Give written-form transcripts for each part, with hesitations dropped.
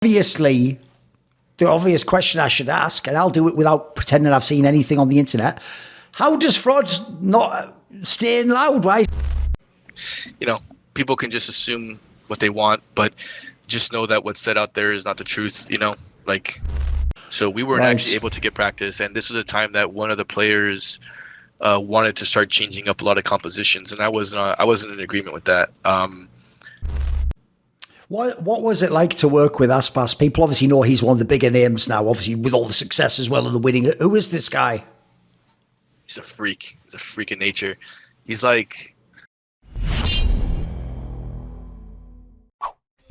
Obviously, the obvious question I should ask, and I'll do it without pretending I've seen anything on the internet. How does Frod not stay in loud? Why? You know, people can just assume what they want, but just know that what's said out there is not the truth, you know? Like, so we weren't actually able to get practice, and this was a time that one of the players wanted to start changing up a lot of compositions, and I wasn't in agreement with that. What was it like to work with Aspas? People obviously know he's one of the bigger names now, obviously with all the success as well and the winning. Who is this guy? He's a freak. He's a freak of nature. He's like...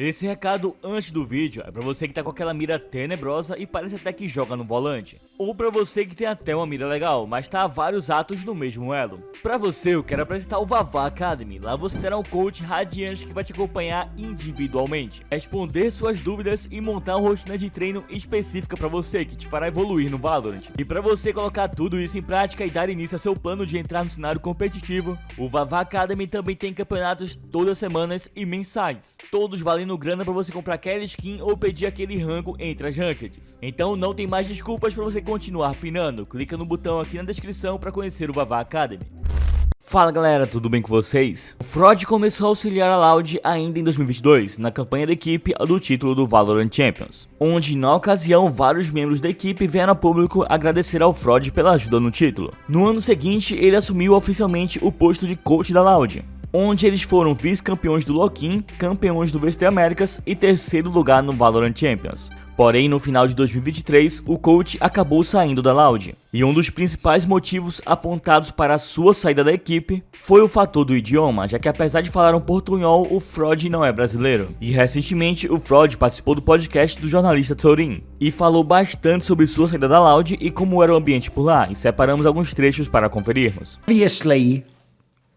Esse recado antes do vídeo é pra você que tá com aquela mira tenebrosa e parece até que joga no volante. Ou pra você que tem até uma mira legal, mas tá a vários atos no mesmo elo. Pra você eu quero apresentar o VAVA Academy. Lá você terá um coach radiante que vai te acompanhar individualmente, responder suas dúvidas e montar uma rotina de treino específica pra você que te fará evoluir no Valorant. E pra você colocar tudo isso em prática e dar início ao seu plano de entrar no cenário competitivo, o VAVA Academy também tem campeonatos todas as semanas e mensais, todos valendo grana pra você comprar aquela skin ou pedir aquele rango entre as rankeds. Então não tem mais desculpas pra você continuar pinando. Clica no botão aqui na descrição pra conhecer o VAVA Academy. Fala galera, tudo bem com vocês? O Frod começou a auxiliar a Loud ainda em 2022, na campanha da equipe do título do Valorant Champions, onde na ocasião vários membros da equipe vieram a público agradecer ao Frod pela ajuda no título. No ano seguinte, ele assumiu oficialmente o posto de coach da Loud, onde eles foram vice-campeões do Loquim, campeões do VST Américas e terceiro lugar no Valorant Champions. Porém, no final de 2023, o coach acabou saindo da Loud, e um dos principais motivos apontados para a sua saída da equipe foi o fator do idioma, já que apesar de falar um portunhol, o Frod não é brasileiro. E recentemente, o Frod participou do podcast do jornalista Torin, e falou bastante sobre sua saída da Loud e como era o ambiente por lá, e separamos alguns trechos para conferirmos. Obviously,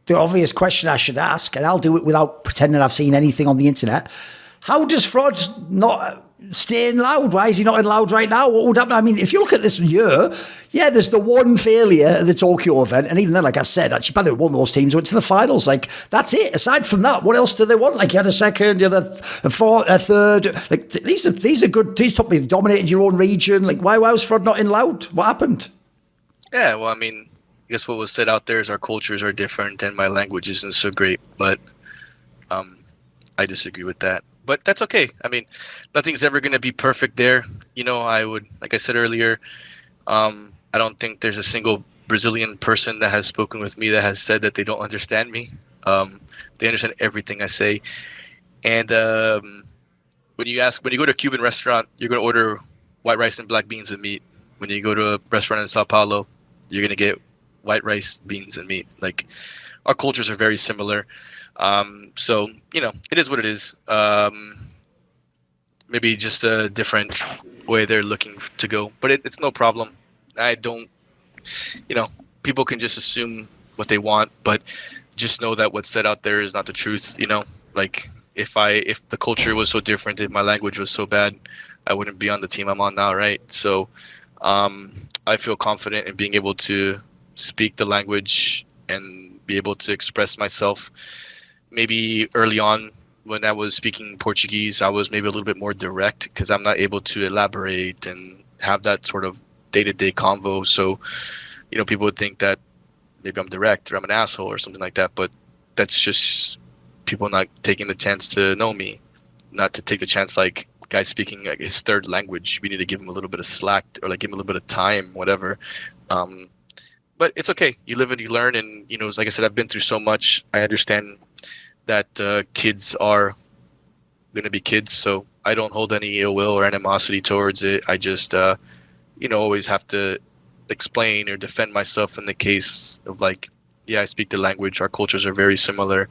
the obvious question I should ask, and I'll do it without pretending I've seen anything on the internet. How does Frod not stay in loud? Why is he not in loud right now? What would happen? I mean, if you look at this year, yeah, there's the one failure at the Tokyo event, and even then, like I said, actually, by the way, one of those teams went to the finals. Like, that's it. Aside from that, what else do they want? Like, you had a second, you had a fourth, a third. Like, these are good teams. You've dominated your own region. Like, why was Frod not in loud? What happened? Yeah, well, I mean, I guess what was said out there is our cultures are different and my language isn't so great, but I disagree with that. But that's okay. I mean, nothing's ever going to be perfect there. You know, like I said earlier, I don't think there's a single Brazilian person that has spoken with me that has said that they don't understand me. They understand everything I say. And when you go to a Cuban restaurant, you're going to order white rice and black beans with meat. When you go to a restaurant in Sao Paulo, you're going to get white rice, beans, and meat. Like, our cultures are very similar. So, you know, it is what it is. Maybe just a different way they're looking to go, but it's no problem. I don't, you know, people can just assume what they want, but just know that what's said out there is not the truth, you know? Like, if the culture was so different, if my language was so bad, I wouldn't be on the team I'm on now, right? So, I feel confident in being able to speak the language and be able to express myself. Maybe early on when I was speaking Portuguese, I was maybe a little bit more direct because I'm not able to elaborate and have that sort of day-to-day convo. So, you know, people would think that maybe I'm direct or I'm an asshole or something like that. But that's just people not taking the chance to know me, not to take the chance like guy speaking like his third language. We need to give him a little bit of slack or like give him a little bit of time, whatever. But it's okay. You live and you learn. And, you know, like I said, I've been through so much. I understand that kids are going to be kids. So I don't hold any ill will or animosity towards it. I just, you know, always have to explain or defend myself in the case of like, yeah, I speak the language. Our cultures are very similar.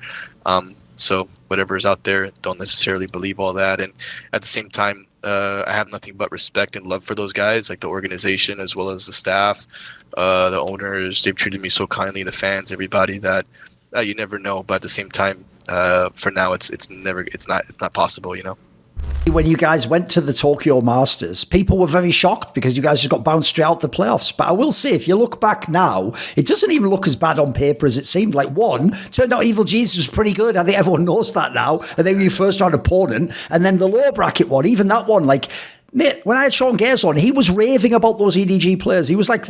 So whatever is out there, don't necessarily believe all that. And at the same time, I have nothing but respect and love for those guys, like the organization as well as the staff, the owners. They've treated me so kindly, the fans, everybody, that you never know. But at the same time, for now, it's not possible, you know. When you guys went to the Tokyo Masters, people were very shocked because you guys just got bounced straight out the playoffs. But I will say, if you look back now, it doesn't even look as bad on paper as it seemed. Like, one, turned out Evil Jesus was pretty good. I think everyone knows that now. And they were your first round opponent. And then the lower bracket one, even that one, like, mate, when I had Sean Gayes on, he was raving about those EDG players. He was like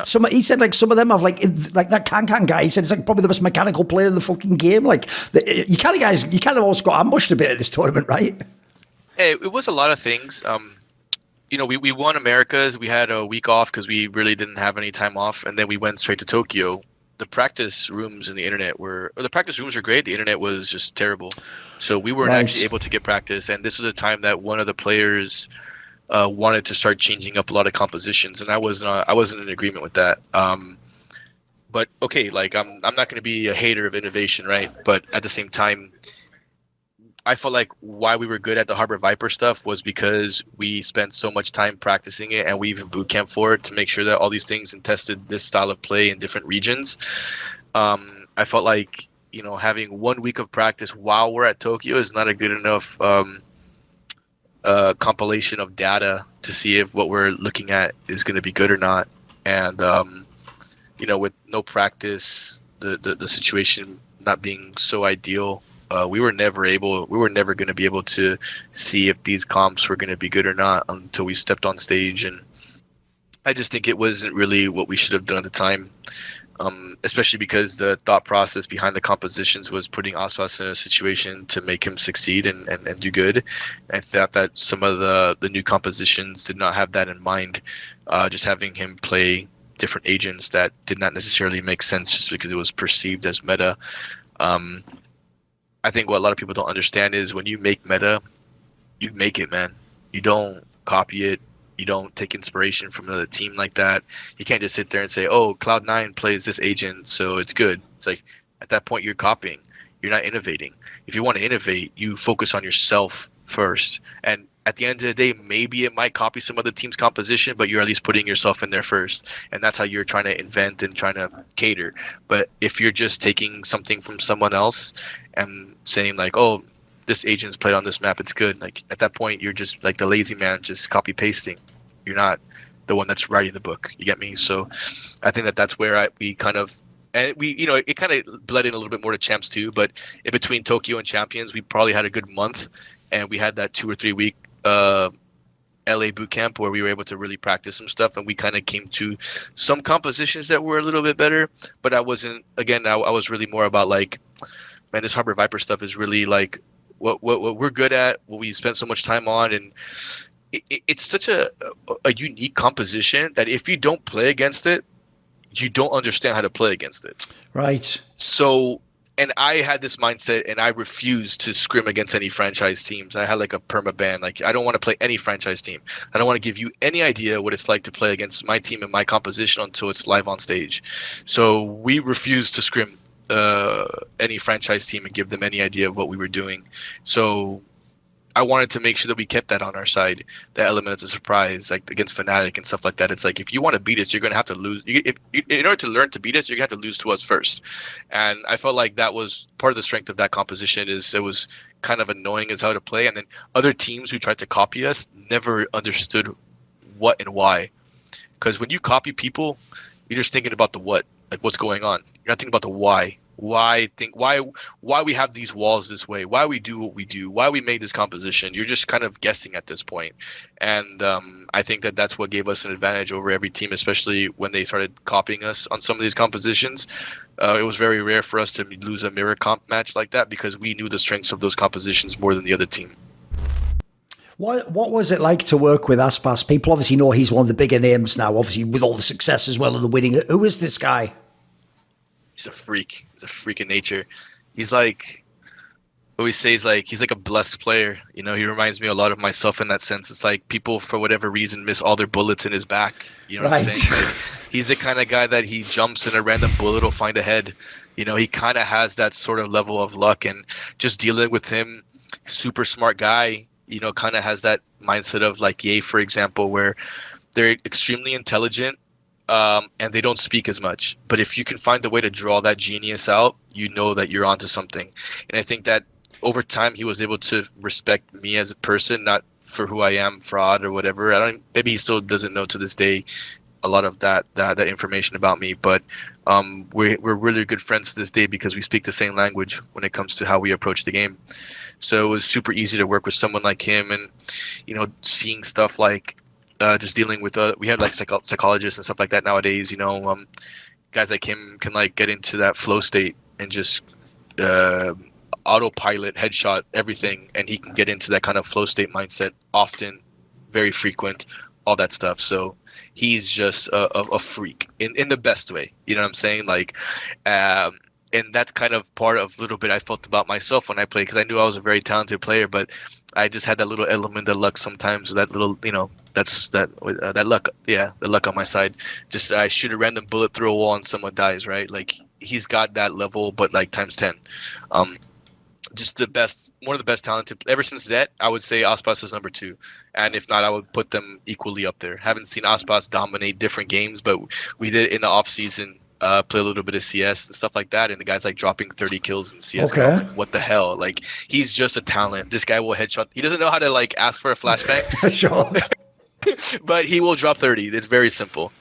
some. He said like some of them have like that Can guy. He said it's like probably the most mechanical player in the fucking game. Like, you kind of also got ambushed a bit at this tournament, right? Hey, it was a lot of things. We won Americas. We had a week off because we really didn't have any time off, and then we went straight to Tokyo. The practice rooms and the internet were great. The internet was just terrible, so we weren't actually able to get practice. And this was a time that one of the players wanted to start changing up a lot of compositions, and I wasn't in agreement with that. But okay, like I'm not going to be a hater of innovation, right? But at the same time, I felt like why we were good at the Harbor Viper stuff was because we spent so much time practicing it, and we even boot camp for it to make sure that all these things and tested this style of play in different regions. I felt like, having 1 week of practice while we're at Tokyo is not a good enough compilation of data to see if what we're looking at is going to be good or not. And, with no practice, the situation not being so ideal, we were never going to be able to see if these comps were going to be good or not until we stepped on stage. And I just think it wasn't really what we should have done at the time, especially because the thought process behind the compositions was putting Aspas in a situation to make him succeed and do good. And I thought that some of the new compositions did not have that in mind, just having him play different agents that did not necessarily make sense just because it was perceived as meta. I think what a lot of people don't understand is when you make meta, you make it, man. You don't copy it. You don't take inspiration from another team like that. You can't just sit there and say, oh, Cloud9 plays this agent, so it's good. It's like, at that point, you're copying. You're not innovating. If you want to innovate, you focus on yourself first. And at the end of the day, maybe it might copy some other team's composition, but you're at least putting yourself in there first. And that's how you're trying to invent and trying to cater. But if you're just taking something from someone else and saying like, oh, this agent's played on this map, it's good. Like at that point, you're just like the lazy man, just copy pasting. You're not the one that's writing the book. You get me? So I think that's where we kind of, and we, it kind of bled in a little bit more to champs too. But in between Tokyo and champions, we probably had a good month, and we had that 2 or 3 week LA boot camp where we were able to really practice some stuff, and we kind of came to some compositions that were a little bit better. But I wasn't, again, I was really more about like, man, this Harbor Viper stuff is really like what we're good at, what we spent so much time on, and it's such a unique composition that if you don't play against it, you don't understand how to play against it. Right. So, and I had this mindset, and I refused to scrim against any franchise teams. I had like a perma ban. Like, I don't want to play any franchise team. I don't want to give you any idea what it's like to play against my team and my composition until it's live on stage. So we refused to scrim any franchise team and give them any idea of what we were doing. So I wanted to make sure that we kept that on our side, that element of the surprise, like against Fnatic and stuff like that. It's like, if you want to beat us, you're going to have to lose. In order to learn to beat us, you're going to have to lose to us first. And I felt like that was part of the strength of that composition, is it was kind of annoying as how to play. And then other teams who tried to copy us never understood what and why. Because when you copy people, you're just thinking about the what, like what's going on. You're not thinking about the why. Why we have these walls this way, why we do what we do, why we made this composition. You're just kind of guessing at this point. And I think that's what gave us an advantage over every team, especially when they started copying us on some of these compositions. It was very rare for us to lose a mirror comp match like that, because we knew the strengths of those compositions more than the other team. What was it like to work with Aspas? People obviously know he's one of the bigger names now, obviously with all the success as well and the winning. Who is this guy? He's a freak. He's a freak of nature. He's like, what we say is like, he's like a blessed player. He reminds me a lot of myself in that sense. It's like people, for whatever reason, miss all their bullets in his back. You know what I'm saying? Like, he's the kind of guy that he jumps and a random bullet will find a head. He kind of has that sort of level of luck, and just dealing with him, super smart guy, kind of has that mindset of like Ye, for example, where they're extremely intelligent, and they don't speak as much. But if you can find a way to draw that genius out, you know that you're onto something. And I think that over time he was able to respect me as a person, not for who I am, Fraud or whatever. I don't. Maybe he still doesn't know to this day a lot of that information about me, but we're really good friends to this day because we speak the same language when it comes to how we approach the game. So it was super easy to work with someone like him, and seeing stuff like just dealing with we have like psychologists and stuff like that nowadays. Guys like him can like get into that flow state and just autopilot, headshot everything, and he can get into that kind of flow state mindset often, very frequent, all that stuff. So he's just a freak in the best way. You know what I'm saying? Like, and that's kind of part of a little bit I felt about myself when I played, because I knew I was a very talented player, but I just had that little element of luck sometimes. That little, that's that luck. Yeah, the luck on my side. Just I shoot a random bullet through a wall and someone dies. Right? Like he's got that level, but like times 10. Just the best, one of the best talented ever since Zet. I would say Aspas is number 2, and if not, I would put them equally up there. Haven't seen Aspas dominate different games, but we did in the off season. Play a little bit of CS and stuff like that, and the guy's like dropping 30 kills in CS. Okay. Like, what the hell? Like he's just a talent. This guy will headshot. He doesn't know how to like ask for a flashbang, Sure. but he will drop 30. It's very simple.